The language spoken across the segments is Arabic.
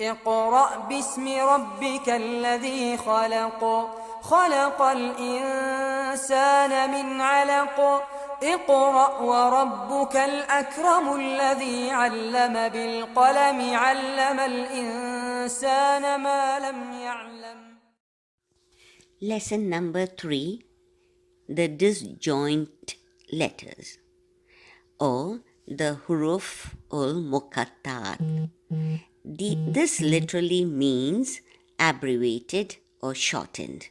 اقرأ باسم ربك الذي خلق خلق الإنسان من علق اقرأ وربك الأكرم الذي علم بالقلم علم الإنسان ما لم يعلم. Lesson number 3, the disjoint letters, or the huruf ul-muqattat. This literally means abbreviated or shortened.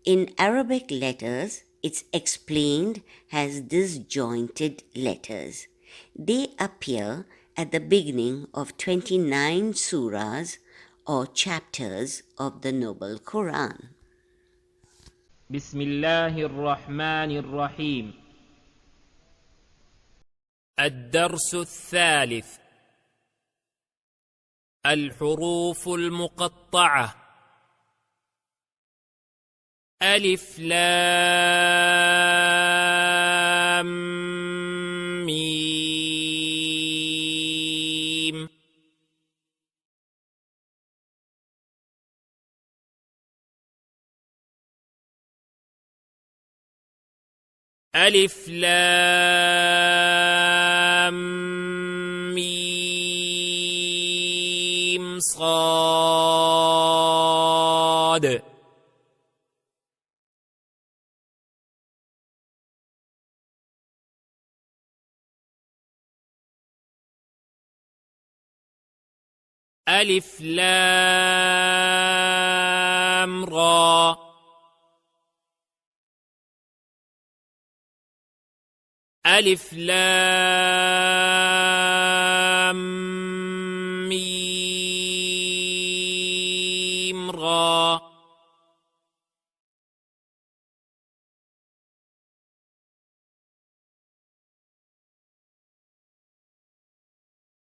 In Arabic letters, it's explained as disjointed letters. They appear at the beginning of 29 surahs or chapters of the Noble Qur'an. بسم الله الرحمن الرحيم. الدرس الثالث: الحروف المقطعة. ألف لام ميم. ألف لام ميم صاد. ألف لام را. ألف لام ميم را.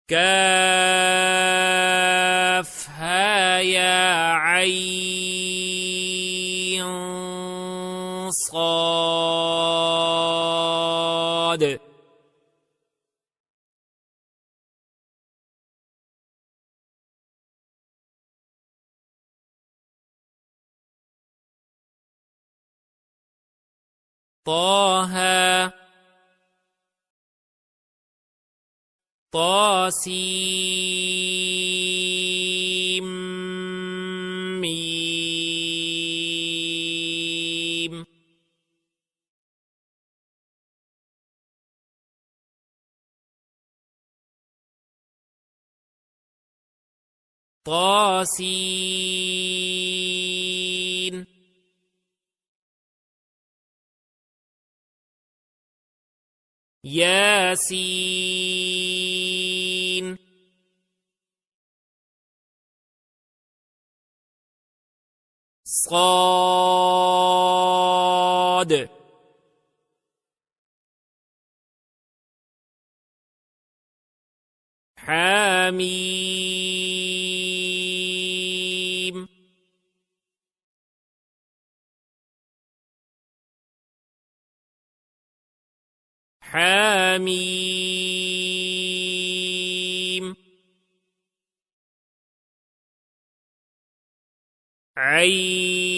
كاف ها يا عين صاد. طه طاسيم ميم. طاسين. ياسين. صاد. حميم. حميم. عين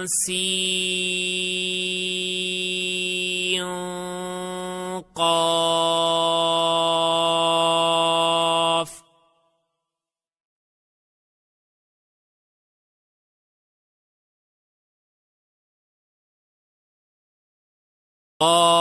سين قاف. قاف